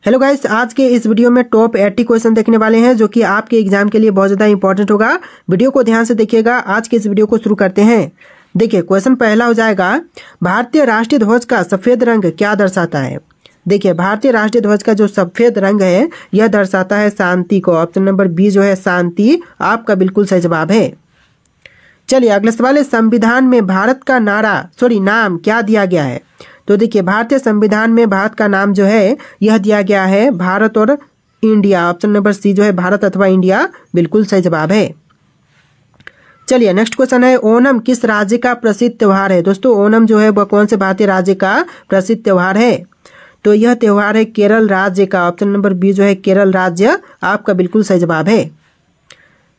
Hello guys, आज के इस वीडियो में टॉप 80 क्वेश्चन देखने वाले हैं जो कि आपके एग्जाम के लिए बहुत ज़्यादा इंपॉर्टेंट होगा। वीडियो को ध्यान से देखिएगा। आज के इस वीडियो को शुरू करते हैं। देखिए, क्वेश्चन पहला हो जाएगा, भारतीय राष्ट्रीय ध्वज का सफ़ेद रंग क्या दर्शाता है। देखिए, भारतीय राष्ट्रीय ध्वज का जो सफ़ेद रंग है यह दर्शाता है शांति को। ऑप्शन नंबर बी जो है शांति आपका बिल्कुल सही जवाब है। चलिए अगले सवाल है, संविधान में भारत का नाम क्या दिया गया है। तो देखिए, भारतीय संविधान में भारत का नाम जो है यह दिया गया है भारत और इंडिया। ऑप्शन नंबर सी जो है भारत अथवा इंडिया बिल्कुल सही जवाब है। चलिए नेक्स्ट क्वेश्चन है, ओणम किस राज्य का प्रसिद्ध त्योहार है। दोस्तों, ओणम जो है वह कौन से भारतीय राज्य का प्रसिद्ध त्योहार है। तो यह त्योहार है केरल राज्य का। ऑप्शन नंबर बी जो है केरल राज्य आपका बिल्कुल सही जवाब है।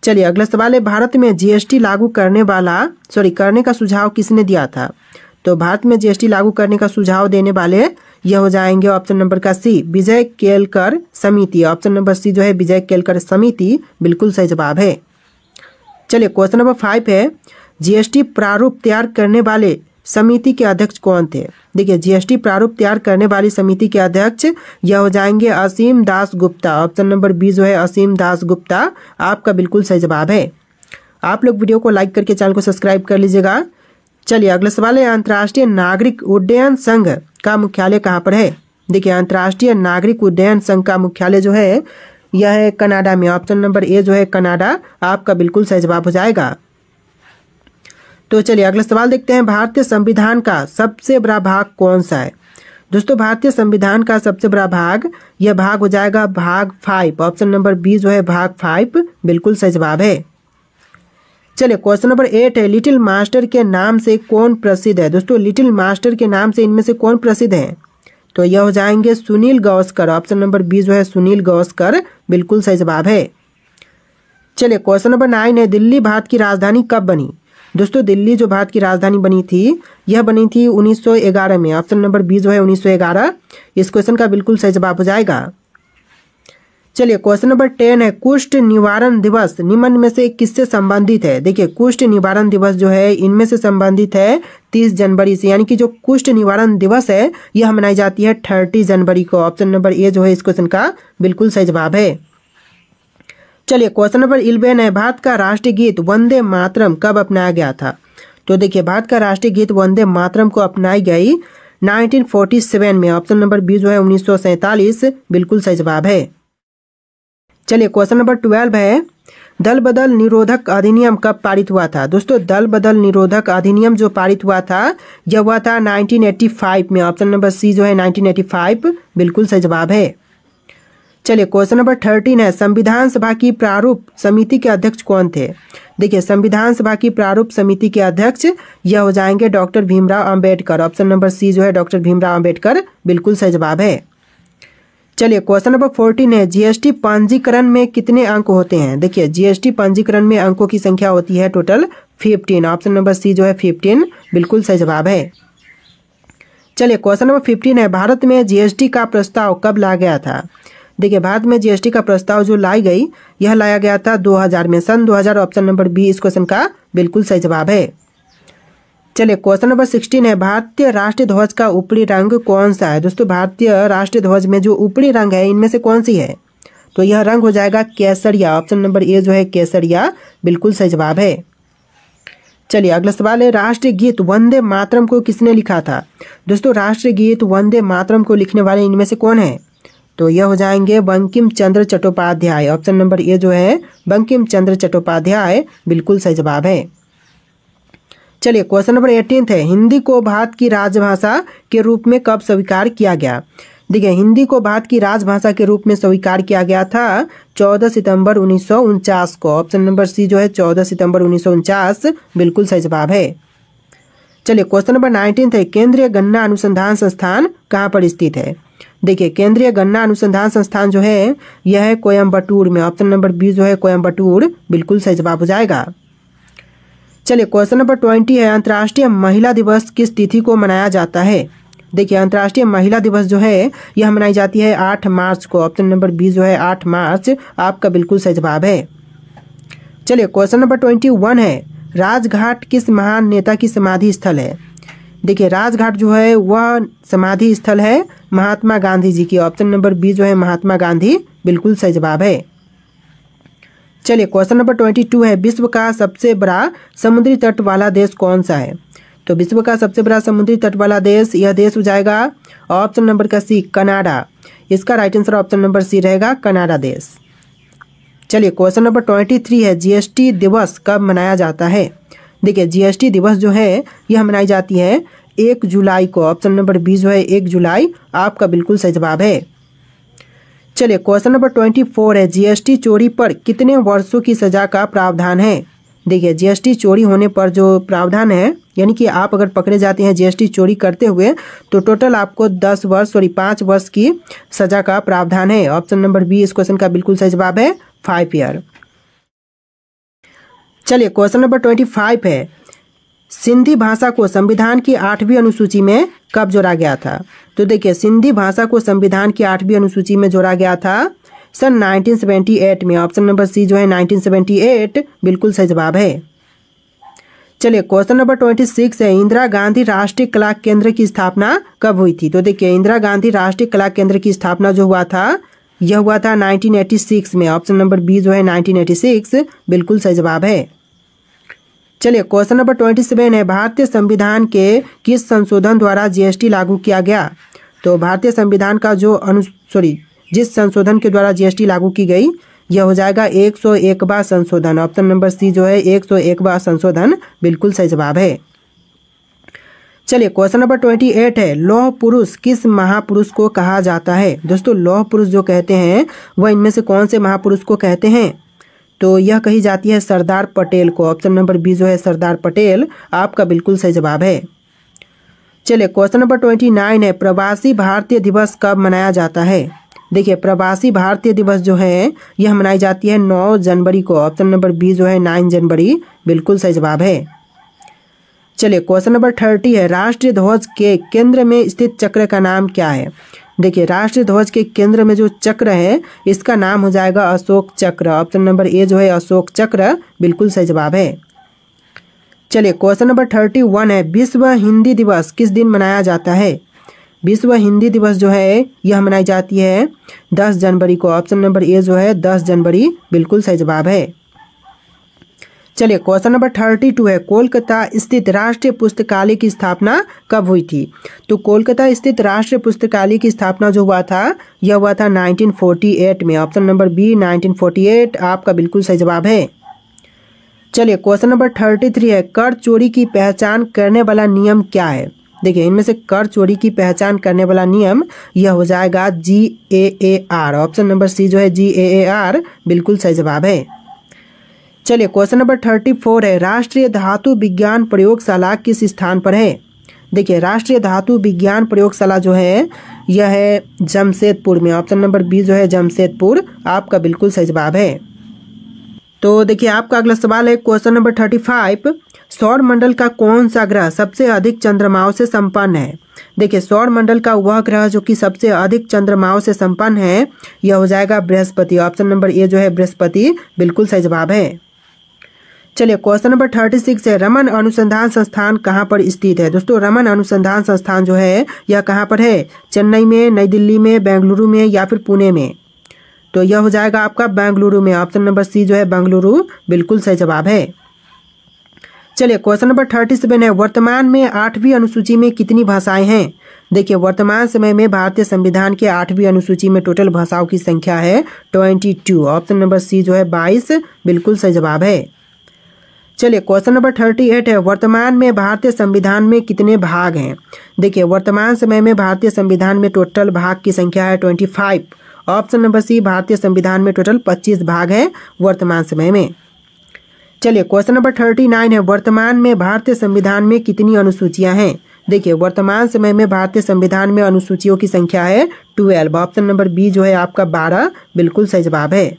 चलिए अगला सवाल है, भारत में जीएसटी लागू करने का सुझाव किसने दिया था। तो भारत में जीएसटी लागू करने का सुझाव देने वाले यह हो जाएंगे ऑप्शन नंबर का सी, विजय केलकर समिति। ऑप्शन नंबर सी जो है विजय केलकर समिति बिल्कुल सही जवाब है। चलिए क्वेश्चन नंबर 5 है, जीएसटी प्रारूप तैयार करने वाले समिति के अध्यक्ष कौन थे। देखिए, जीएसटी प्रारूप तैयार करने वाली समिति के अध्यक्ष यह हो जाएंगे असीम Das Gupta. Option number B जो है असीम दास गुप्ता आपका बिल्कुल सही जवाब है। आप लोग वीडियो को लाइक करके चैनल को सब्सक्राइब कर लीजिएगा। चलिए अगला सवाल है, अंतर्राष्ट्रीय नागरिक उड्डयन संघ का मुख्यालय कहाँ पर है। देखिए, अंतर्राष्ट्रीय नागरिक उड्डयन संघ का मुख्यालय जो है यह है कनाडा में। ऑप्शन नंबर ए जो है कनाडा आपका बिल्कुल सही जवाब हो जाएगा। तो चलिए अगला सवाल देखते हैं, भारतीय संविधान का सबसे बड़ा भाग कौन सा है। दोस्तों, भारतीय संविधान का सबसे बड़ा भाग यह भाग हो जाएगा भाग 5। ऑप्शन नंबर बी जो है भाग 5 बिल्कुल सही जवाब है। चलिए क्वेश्चन नंबर 8 है, लिटिल मास्टर के नाम से कौन प्रसिद्ध है। दोस्तों, लिटिल मास्टर के नाम से इनमें से कौन प्रसिद्ध है। तो यह हो जाएंगे Sunil Gavaskar. Option number B जो है सुनील गावस्कर बिल्कुल सही जवाब है। चलिए क्वेश्चन नंबर 9 है, दिल्ली भारत की राजधानी कब बनी। दोस्तों, दिल्ली जो भारत की राजधानी बनी थी यह बनी थी 1911 में। ऑप्शन नंबर बी जो है 1911 इस क्वेश्चन का बिल्कुल सही जवाब हो जाएगा। चलिए क्वेश्चन नंबर 10 है, कुष्ठ निवारण दिवस निम्न में से किससे संबंधित है। देखिए, कुष्ठ निवारण दिवस जो है इनमें से संबंधित है 30 जनवरी से, यानी कि जो कुष्ठ निवारण दिवस है यह मनाई जाती है 30 जनवरी को। ऑप्शन नंबर ए जो है इस क्वेश्चन का बिल्कुल सही जवाब है। चलिए क्वेश्चन नंबर 11 है, भारत का राष्ट्रीय गीत वंदे मातरम कब अपनाया गया था। तो देखिए, भारत का राष्ट्रीय गीत वंदे मातरम को अपनाई गई 1947 में। ऑप्शन नंबर बी जो है 1947 बिल्कुल सही जवाब है। चलिए क्वेश्चन नंबर 12 है, दल बदल निरोधक अधिनियम कब पारित हुआ था। दोस्तों, दल बदल निरोधक अधिनियम जो पारित हुआ था यह हुआ था 1985 में। ऑप्शन नंबर सी जो है 1985 बिल्कुल सही जवाब है। चलिए क्वेश्चन नंबर 13 है, संविधान सभा की प्रारूप समिति के अध्यक्ष कौन थे। देखिए, संविधान सभा की प्रारूप समिति के अध्यक्ष यह हो जाएंगे doctor Bhimrao Ambedkar. Option number C जो है डॉक्टर भीमराव अंबेडकर बिल्कुल सही जवाब है। चलिए क्वेश्चन नंबर 14 है, जीएसटी पंजीकरण में कितने अंक होते हैं। देखिए, जीएसटी पंजीकरण में अंकों की संख्या होती है टोटल 15। ऑप्शन नंबर सी जो है 15 बिल्कुल सही जवाब है। चलिए क्वेश्चन नंबर 15 है, भारत में जीएसटी का प्रस्ताव कब लाया गया था। देखिए, भारत में जीएसटी का प्रस्ताव जो लाई गई यह लाया गया था 2000 में, सन 2000। ऑप्शन नंबर बी इस क्वेश्चन का बिल्कुल सही जवाब है। चलिए क्वेश्चन नंबर 16 है, भारतीय राष्ट्रीय ध्वज का ऊपरी रंग कौन सा है। दोस्तों, भारतीय राष्ट्रीय ध्वज में जो ऊपरी रंग है इनमें से कौन सी है। तो यह रंग हो जाएगा केसरिया। ऑप्शन नंबर ए जो है केसरिया बिल्कुल सही जवाब है। चलिए अगला सवाल है, राष्ट्रीय गीत वंदे मातरम को किसने लिखा था। दोस्तों, राष्ट्रीय गीत वंदे मातरम को लिखने वाले इनमें से कौन है। तो यह हो जाएंगे Bankim Chandra Chattopadhyay. Option number A जो है बंकिम चंद्र चट्टोपाध्याय बिल्कुल सही जवाब है। चलिए क्वेश्चन नंबर 18 है, हिंदी को भारत की राजभाषा के रूप में कब स्वीकार किया गया। देखिए, हिंदी को भारत की राजभाषा के रूप में स्वीकार किया गया था 14 सितंबर 1949 को। ऑप्शन नंबर सी जो है 14 सितंबर 1949 बिल्कुल सही जवाब है। चलिए क्वेश्चन नंबर 19 है, केंद्रीय गन्ना अनुसंधान संस्थान कहाँ पर स्थित है। देखिए, केंद्रीय गन्ना अनुसंधान संस्थान जो है यह है कोयम्बटूर में। ऑप्शन नंबर बी जो है कोयम्बटूर बिल्कुल सही जवाब हो जाएगा। चलिए क्वेश्चन नंबर 20 है, अंतर्राष्ट्रीय महिला दिवस किस तिथि को मनाया जाता है। देखिए, अंतर्राष्ट्रीय महिला दिवस जो है यह मनाई जाती है 8 मार्च को। ऑप्शन नंबर बी जो है 8 मार्च आपका बिल्कुल सही जवाब है। चलिए क्वेश्चन नंबर 21 है, राजघाट किस महान नेता की समाधि स्थल है। देखिए राजघाट जो है वह समाधि स्थल है महात्मा गांधी जी की। ऑप्शन नंबर बी जो है महात्मा गांधी बिल्कुल सही जवाब है। चलिए क्वेश्चन नंबर 22 है, विश्व का सबसे बड़ा समुद्री तट वाला देश कौन सा है? तो विश्व का सबसे बड़ा समुद्री तट वाला देश, यह देश हो जाएगा ऑप्शन नंबर का सी कनाडा। इसका right answer option number C रहेगा कनाडा देश। चलिए क्वेश्चन नंबर 23 है, जीएसटी दिवस कब मनाया जाता है? देखिए जीएसटी दिवस जो है यह मनाई जाती है 1 जुलाई को। ऑप्शन नंबर बी जो है 1 जुलाई आपका बिल्कुल सही जवाब है। चलिए क्वेश्चन नंबर 24 है, जीएसटी चोरी पर कितने वर्षों की सजा का प्रावधान है? देखिए जीएसटी चोरी होने पर जो प्रावधान है, यानी कि आप अगर पकड़े जाते हैं जीएसटी चोरी करते हुए तो टोटल आपको 10 वर्ष 5 वर्ष की सजा का प्रावधान है। ऑप्शन नंबर बी इस क्वेश्चन का बिल्कुल सही जवाब है 5 ईयर। चलिए क्वेश्चन नंबर 25 है, सिंधी भाषा को संविधान की 8वीं अनुसूची में कब जोड़ा गया था? तो देखिए सिंधी भाषा को संविधान की 8वीं अनुसूची में जोड़ा गया था सन 1978 में। ऑप्शन नंबर सी जो है 1978 बिल्कुल सही जवाब है। चलिए क्वेश्चन नंबर 26 है, इंदिरा गांधी राष्ट्रीय कला केंद्र की स्थापना कब हुई थी? तो देखिए इंदिरा गांधी राष्ट्रीय कला केंद्र की स्थापना जो हुआ था यह हुआ था 1986 में। ऑप्शन नंबर बी जो है 1986 बिल्कुल सही जवाब है। चलिए क्वेश्चन नंबर 27 है, भारतीय संविधान के किस संशोधन द्वारा जीएसटी लागू किया गया? तो भारतीय संविधान का जो जिस संशोधन के द्वारा जीएसटी लागू की गई यह हो जाएगा 101वां संशोधन। ऑप्शन नंबर सी जो है 101वां संशोधन बिल्कुल सही जवाब है। चलिए क्वेश्चन नंबर 28 है, लौह पुरुष किस महापुरुष को कहा जाता है? दोस्तों लौह पुरुष जो कहते हैं वह इनमें से कौन से महापुरुष को कहते हैं? तो यह कही जाती है सरदार पटेल को। ऑप्शन नंबर बी जो है सरदार पटेल आपका बिल्कुल सही जवाब है। चलिए क्वेश्चन नंबर 29 है, प्रवासी भारतीय दिवस कब मनाया जाता है? देखिए प्रवासी भारतीय दिवस जो है यह मनाई जाती है 9 जनवरी को। ऑप्शन नंबर बी जो है 9 जनवरी बिल्कुल सही जवाब है। चलिए क्वेश्चन नंबर 30 है, राष्ट्रीय ध्वज के केंद्र में स्थित चक्र का नाम क्या है? देखिए राष्ट्रीय ध्वज के केंद्र में जो चक्र है इसका नाम हो जाएगा अशोक चक्र। ऑप्शन नंबर ए जो है अशोक चक्र बिल्कुल सही जवाब है। चलिए क्वेश्चन नंबर 31 है, विश्व हिंदी दिवस किस दिन मनाया जाता है? विश्व हिंदी दिवस जो है यह मनाई जाती है 10 जनवरी को। ऑप्शन नंबर ए जो है 10 जनवरी बिल्कुल सही जवाब है। चलिए क्वेश्चन नंबर 32 है, कोलकाता स्थित राष्ट्रीय पुस्तकालय की स्थापना कब हुई थी? तो कोलकाता स्थित राष्ट्रीय पुस्तकालय की स्थापना जो हुआ था यह हुआ था 1948 में। ऑप्शन नंबर बी 1948 आपका बिल्कुल सही जवाब है। चलिए क्वेश्चन नंबर 33 है, कर चोरी की पहचान करने वाला नियम क्या है? देखिए इनमें से कर चोरी की पहचान करने वाला नियम यह हो जाएगा GAAR। ऑप्शन नंबर सी जो है GAAR बिल्कुल सही जवाब है। चलिए क्वेश्चन नंबर 34 है, राष्ट्रीय धातु विज्ञान प्रयोगशाला किस स्थान पर है? देखिए राष्ट्रीय धातु विज्ञान प्रयोगशाला जो है यह है जमशेदपुर में। ऑप्शन नंबर बी जो है जमशेदपुर आपका बिल्कुल सही जवाब है। तो देखिए आपका अगला सवाल है क्वेश्चन नंबर 35, सौर मंडल का कौन सा ग्रह सबसे अधिक चंद्रमाओं से संपन्न है? देखिए सौर मंडल का वह ग्रह जो कि सबसे अधिक चंद्रमाओं से संपन्न है यह हो जाएगा बृहस्पति। ऑप्शन नंबर ए जो है बृहस्पति बिल्कुल सही जवाब है। चलिए क्वेश्चन नंबर 36 है, रमन अनुसंधान संस्थान कहाँ पर स्थित है? दोस्तों रमन अनुसंधान संस्थान जो है यह कहाँ पर है? चेन्नई में, नई दिल्ली में, बेंगलुरु में या फिर पुणे में? तो यह हो जाएगा आपका बेंगलुरु में। ऑप्शन नंबर सी जो है बेंगलुरु बिल्कुल सही जवाब है। चलिए क्वेश्चन नंबर 37 है, वर्तमान में 8वीं अनुसूची में कितनी भाषाएं हैं? देखिए वर्तमान समय में भारतीय संविधान के 8वीं अनुसूची में टोटल भाषाओं की संख्या है 22। ऑप्शन नंबर सी जो है 22 बिल्कुल सही जवाब है। चलिए क्वेश्चन नंबर 38 है, वर्तमान में भारतीय संविधान में कितने भाग हैं? देखिए वर्तमान समय में भारतीय संविधान में टोटल भाग की संख्या है 25। ऑप्शन नंबर सी भारतीय संविधान में टोटल 25 भाग हैं वर्तमान समय में। चलिए क्वेश्चन नंबर 39 है, वर्तमान में भारतीय संविधान में कितनी अनुसूचियां हैं? देखिए वर्तमान समय में भारतीय संविधान में अनुसूचियों की संख्या है 12। ऑप्शन नंबर बी जो है आपका 12 बिल्कुल सही जवाब है।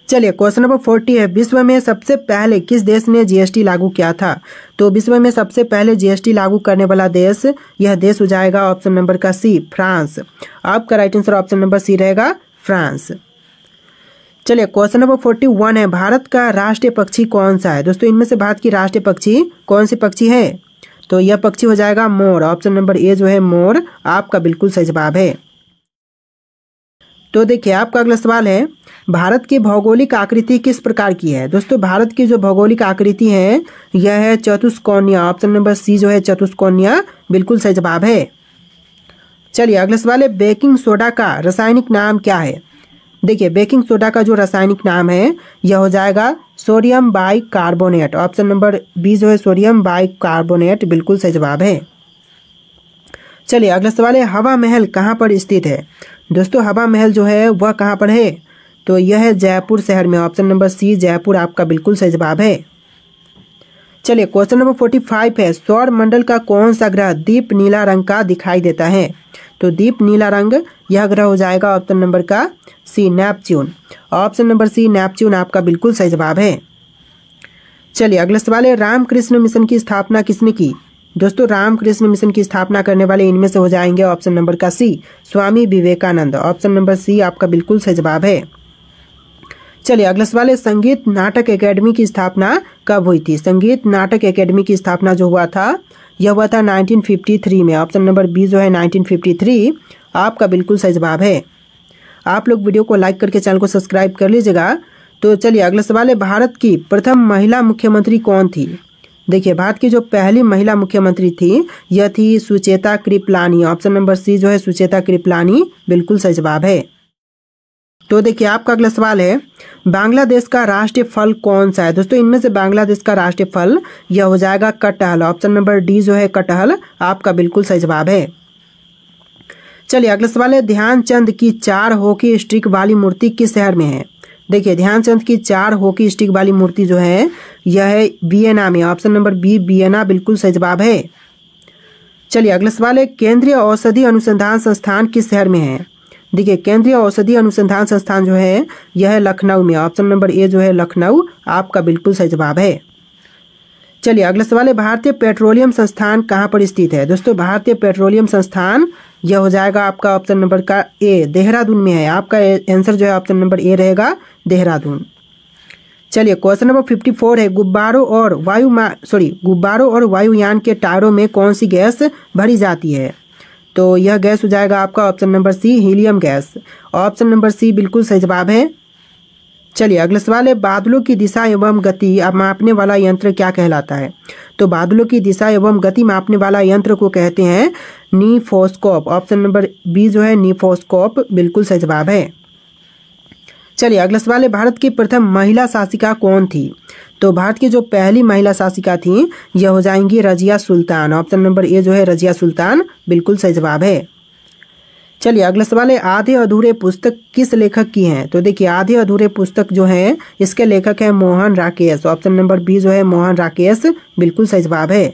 चलिए क्वेश्चन नंबर 40 है, विश्व में सबसे पहले किस देश ने जीएसटी लागू किया था? तो विश्व में सबसे पहले जीएसटी लागू करने वाला देश यह देश हो जाएगा ऑप्शन नंबर का सी फ्रांस। आपका right answer option number C रहेगा फ्रांस। चलिए क्वेश्चन नंबर 41 है, भारत का राष्ट्रीय पक्षी कौन सा है? दोस्तों इनमें से भारत की राष्ट्रीय पक्षी कौन सी पक्षी है? तो यह पक्षी हो जाएगा मोर। ऑप्शन नंबर ए जो है मोर आपका बिल्कुल सही जवाब है। तो देखिए आपका अगला सवाल है, भारत की भौगोलिक आकृति किस प्रकार की है। दोस्तों भारत की जो भौगोलिक आकृति है यह है चतुष्कोणीय। ऑप्शन नंबर सी जो है चतुष्कोणीय बिल्कुल सही जवाब है। चलिए अगला सवाल है, बेकिंग सोडा का रासायनिक नाम क्या है। देखिए बेकिंग सोडा का जो रासायनिक नाम है यह हो जाएगा sodium bicarbonate. Option number B जो है सोडियम बाइकार्बोनेट बिल्कुल सही जवाब है। चलिए अगला सवाल है, हवा महल कहाँ पर स्थित है। दोस्तों हवा महल जो है वह कहाँ पर है, तो यह है जयपुर शहर में। ऑप्शन नंबर सी जयपुर आपका बिल्कुल सही जवाब है। चलिए क्वेश्चन नंबर 45 है, सौर मंडल का कौन सा ग्रह दीप नीला रंग का दिखाई देता है। तो दीप नीला रंग यह ग्रह हो जाएगा ऑप्शन नंबर का C Neptune. Option number C Neptune आपका बिल्कुल सही जवाब है। चलिए अगला सवाल है, रामकृष्ण मिशन की स्थापना किसने की। दोस्तों रामकृष्ण मिशन की स्थापना करने वाले इनमें से हो जाएंगे ऑप्शन नंबर का सी स्वामी विवेकानंद। ऑप्शन नंबर सी आपका बिल्कुल सही जवाब है। चलिए अगला सवाल है, संगीत नाटक एकेडमी की स्थापना कब हुई थी। संगीत नाटक एकेडमी की स्थापना जो हुआ था यह हुआ था 1953 में। ऑप्शन नंबर बी जो है 1953 आपका बिल्कुल सही जवाब है। आप लोग वीडियो को लाइक करके चैनल को सब्सक्राइब कर लीजिएगा। तो चलिए अगला सवाल है, भारत की प्रथम महिला मुख्यमंत्री कौन थी। देखिए भारत की जो पहली महिला मुख्यमंत्री थी यह थी Sucheta Kripalani. Option number C जो है सुचेता कृपलानी बिल्कुल सही जवाब है। तो देखिए आपका अगला सवाल है, बांग्लादेश का राष्ट्रीय फल कौन सा है। दोस्तों इनमें से बांग्लादेश का राष्ट्रीय फल यह हो जाएगा कटहल। ऑप्शन नंबर डी जो है कटहल आपका बिल्कुल सही जवाब है। चलिए अगला सवाल है, ध्यानचंद की 4 हॉकी स्टिक वाली मूर्ति किस शहर में है। देखिए ध्यानचंद की 4 हॉकी स्टिक वाली मूर्ति जो है यह है वियना में। ऑप्शन नंबर बी वियना बिल्कुल सही जवाब है। चलिए अगला सवाल है, केंद्रीय औषधि अनुसंधान संस्थान किस शहर में है। देखिए केंद्रीय औषधि अनुसंधान संस्थान जो है यह है लखनऊ में। ऑप्शन नंबर ए जो है लखनऊ आपका बिल्कुल सही जवाब है। चलिए अगला सवाल है, भारतीय पेट्रोलियम संस्थान कहाँ पर स्थित है। दोस्तों भारतीय पेट्रोलियम संस्थान यह हो जाएगा आपका ऑप्शन नंबर का ए देहरादून में है। आपका आंसर जो है ऑप्शन नंबर ए रहेगा देहरादून। चलिए क्वेश्चन नंबर 54 है, गुब्बारों और वायुयान के टायरों में कौन सी गैस भरी जाती है। तो यह गैस हो जाएगा आपका option number C helium gas. Option number C बिल्कुल सही जवाब है। चलिए अगला सवाल है, बादलों की दिशा एवं गति मापने वाला यंत्र क्या कहलाता है। तो बादलों की दिशा एवं गति मापने वाला यंत्र को कहते हैं नीफोस्कोप। ऑप्शन नंबर बी जो है नीफोस्कोप बिल्कुल सही जवाब है। चलिए अगला सवाल है, भारत की प्रथम महिला शासिका कौन थी। तो भारत की जो पहली महिला शासिका थी यह हो जाएंगी Razia Sultan. Option number A जो है रजिया सुल्तान बिल्कुल सही जवाब है। चलिए अगला सवाल है, आधे अधूरे पुस्तक किस लेखक की हैं। तो देखिए आधे अधूरे पुस्तक जो है इसके लेखक है Mohan Rakesh. Option number B जो है मोहन राकेश बिल्कुल सही जवाब है।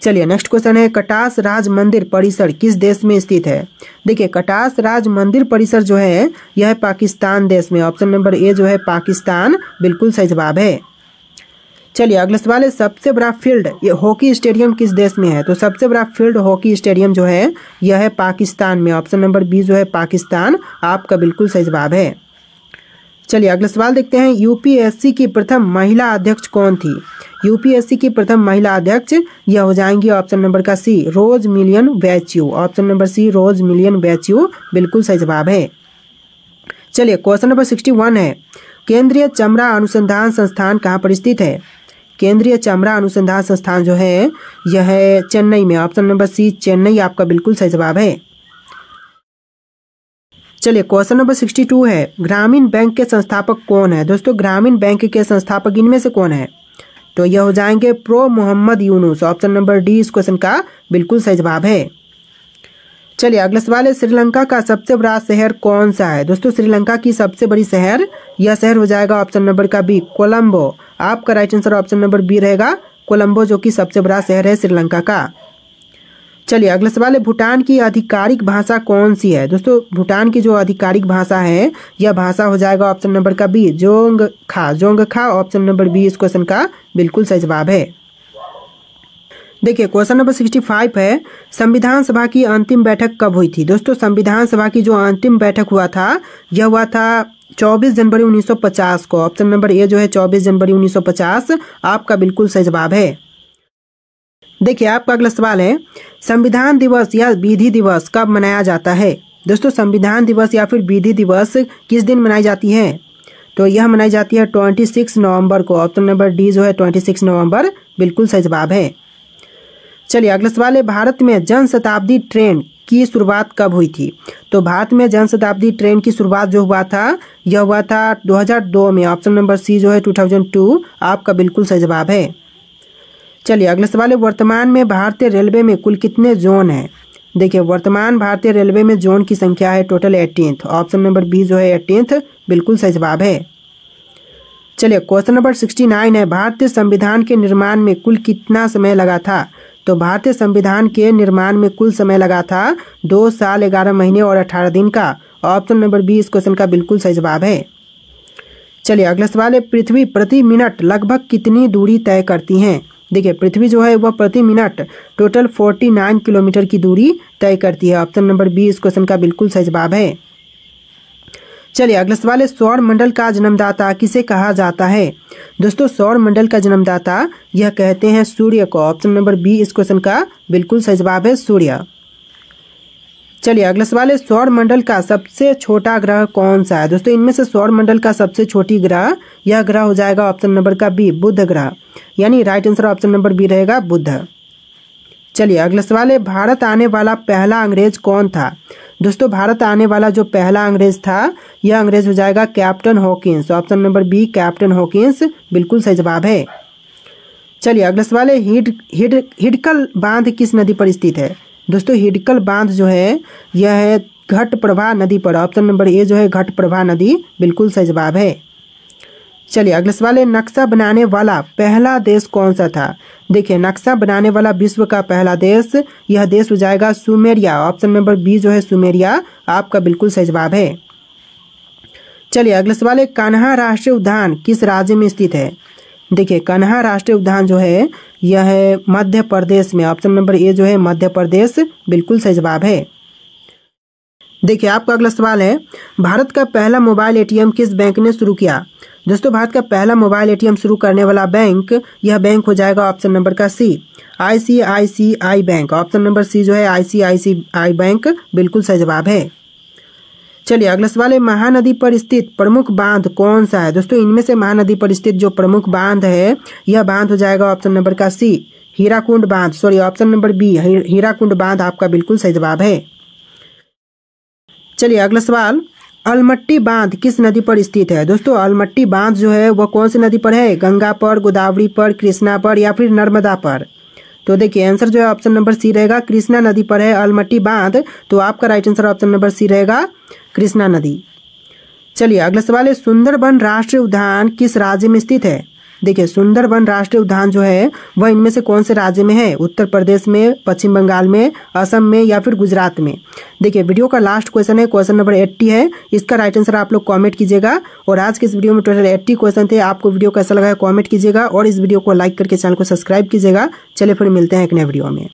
चलिए नेक्स्ट क्वेश्चन है, कटास राज मंदिर परिसर किस देश में स्थित है। देखिए कटास राज मंदिर परिसर जो है यह है पाकिस्तान देश में। ऑप्शन नंबर ए जो है पाकिस्तान बिल्कुल सही जवाब है। चलिए अगला सवाल है, सबसे बड़ा फील्ड हॉकी स्टेडियम किस देश में है। तो सबसे बड़ा फील्ड हॉकी स्टेडियम जो है यह है पाकिस्तान में। ऑप्शन नंबर बी जो है पाकिस्तान आपका बिल्कुल सही जवाब है। चलिए अगला सवाल देखते हैं, यूपीएससी की प्रथम महिला अध्यक्ष कौन थी। यूपीएससी की प्रथम महिला अध्यक्ष यह हो जाएंगी ऑप्शन नंबर का सी रोज मिलियन वैच्यू। ऑप्शन नंबर सी रोज मिलियन वैच्यू बिल्कुल सही जवाब है। चलिए क्वेश्चन नंबर 61 है, केंद्रीय चमड़ा अनुसंधान संस्थान कहाँ पर स्थित है। केंद्रीय चमड़ा अनुसंधान संस्थान जो है यह है चेन्नई में। ऑप्शन नंबर सी चेन्नई आपका बिल्कुल सही जवाब है। चलिए क्वेश्चन नंबर 62 है, ग्रामीण बैंक के संस्थापक कौन है। दोस्तों ग्रामीण बैंक के संस्थापक इनमें से कौन है। तो यह हो जाएंगे prof Mohammad Yunus. Option number D इस क्वेश्चन का बिल्कुल सही जवाब है। चलिए अगला सवाल है, श्रीलंका का सबसे बड़ा शहर कौन सा है। दोस्तों श्रीलंका की सबसे बड़ी शहर यह शहर हो जाएगा ऑप्शन नंबर का बी कोलंबो। आपका right answer option number B रहेगा कोलंबो, जो कि सबसे बड़ा शहर है श्रीलंका का। चलिए अगला सवाल है, भूटान की आधिकारिक भाषा कौन सी है। दोस्तों भूटान की जो आधिकारिक भाषा है यह भाषा हो जाएगा ऑप्शन नंबर का B Dzongkha. Option number B इस क्वेश्चन का बिल्कुल सही जवाब है। देखिए क्वेश्चन नंबर 65 है, संविधान सभा की अंतिम बैठक कब हुई थी। दोस्तों संविधान सभा की जो अंतिम बैठक हुआ था यह हुआ था 24 जनवरी 1950 को। ऑप्शन नंबर ए जो है 24 जनवरी 1950 आपका बिल्कुल सही जवाब है। देखिए आपका अगला सवाल है, संविधान दिवस या विधि दिवस कब मनाया जाता है? दोस्तों संविधान दिवस या फिर विधि दिवस किस दिन मनाई जाती है? तो यह मनाई जाती है 26 नवंबर को। ऑप्शन नंबर डी जो है 26 नवंबर बिल्कुल सही जवाब है। चलिए अगला सवाल है, भारत में जन शताब्दी ट्रेन की शुरुआत कब हुई थी? तो भारत में जन शताब्दी ट्रेन की शुरुआत जो हुआ था यह हुआ था 2002 में। ऑप्शन नंबर सी जो है 2002 आपका बिल्कुल सही जवाब है। चलिए अगला सवाल है, वर्तमान में भारतीय रेलवे में कुल कितने जोन हैं? देखिए वर्तमान भारतीय रेलवे में जोन की संख्या है total 18th। Option number B जो है 18th बिल्कुल सही जवाब है। चलिए क्वेश्चन नंबर 69 है, भारतीय संविधान के निर्माण में कुल कितना समय लगा था? तो भारतीय संविधान के निर्माण में कुल समय लगा था 2 साल 11 महीने और 18 दिन का। ऑप्शन नंबर बी इस क्वेश्चन का बिल्कुल सही जवाब है। चलिए अगला सवाल है, पृथ्वी प्रति मिनट लगभग कितनी दूरी तय करती है? देखिए पृथ्वी जो है वह प्रति मिनट टोटल 49 किलोमीटर की दूरी तय करती है। ऑप्शन नंबर बी इस क्वेश्चन का बिल्कुल सही जवाब है। चलिए अगला सवाल है, सौर मंडल का जन्मदाता किसे कहा जाता है? दोस्तों सौर मंडल का जन्मदाता यह कहते हैं सूर्य को। ऑप्शन नंबर बी इस क्वेश्चन का बिल्कुल सही जवाब है, सूर्य। चलिए अगला सवाल है, सौर मंडल का सबसे छोटा ग्रह कौन सा है? दोस्तों इनमें से सौर मंडल का सबसे छोटी ग्रह यह ग्रह हो जाएगा ऑप्शन नंबर का बी, बुध ग्रह। यानी right answer option number B रहेगा, बुध। चलिए अगला सवाल है, भारत आने वाला पहला अंग्रेज कौन था? दोस्तों भारत आने वाला जो पहला अंग्रेज था यह अंग्रेज हो जाएगा captain Hawkins. Option number B captain Hawkins बिल्कुल सही जवाब है। चलिए अगला सवाल है, हिडकल बांध किस नदी पर स्थित है? दोस्तों हिडकल बांध जो है यह है घटप्रभा नदी पर। ऑप्शन नंबर ए जो है घटप्रभा नदी बिल्कुल सही जवाब है। चलिए अगला सवाल है, नक्शा बनाने वाला पहला देश कौन सा था? देखिए नक्शा बनाने वाला विश्व का पहला देश यह देश हो जाएगा सुमेरिया। ऑप्शन नंबर बी जो है सुमेरिया आपका बिल्कुल सही जवाब है। चलिए अगला सवाल है, कान्हा राष्ट्रीय उद्यान किस राज्य में स्थित है? देखिए कान्हा राष्ट्रीय उद्यान जो है यह है मध्य प्रदेश में। ऑप्शन नंबर ए जो है मध्य प्रदेश बिल्कुल सही जवाब है। देखिए आपका अगला सवाल है, भारत का पहला मोबाइल एटीएम किस बैंक ने शुरू किया? दोस्तों भारत का पहला मोबाइल एटीएम शुरू करने वाला बैंक यह बैंक हो जाएगा ऑप्शन नंबर का C, ICICI bank. Option number C जो है ICICI बैंक बिल्कुल सही जवाब है। चलिए अगला सवाल है, महानदी पर स्थित प्रमुख बांध कौन सा है? दोस्तों इनमें से महानदी पर स्थित जो प्रमुख बांध है यह बांध हो जाएगा ऑप्शन नंबर का सी, हीराकुंड बांध। Sorry option number B Hirakud बांध आपका बिल्कुल सही जवाब है। चलिए अगला सवाल, अलमट्टी बांध किस नदी पर स्थित है? दोस्तों अलमट्टी बांध जो है वह कौन सी नदी पर है? गंगा पर, गोदावरी पर, कृष्णा पर या फिर नर्मदा पर? तो देखिए आंसर जो है ऑप्शन नंबर सी रहेगा, कृष्णा नदी पर है अलमट्टी बांध। तो आपका right answer option number C रहेगा, कृष्णा नदी। चलिए अगला सवाल है, सुंदरबन राष्ट्रीय उद्यान किस राज्य में स्थित है? देखिए सुंदरबन राष्ट्रीय उद्यान जो है वह इनमें से कौन से राज्य में है? उत्तर प्रदेश में, पश्चिम बंगाल में, असम में या फिर गुजरात में? देखिए वीडियो का लास्ट क्वेश्चन है, क्वेश्चन नंबर 80 है। इसका राइट आंसर आप लोग कमेंट कीजिएगा। और आज के इस वीडियो में टोटल 80 क्वेश्चन थे। आपको वीडियो कैसा लगा है कमेंट कीजिएगा और इस वीडियो को लाइक करके चैनल को सब्सक्राइब कीजिएगा। चलिए फिर मिलते हैं एक नए वीडियो में।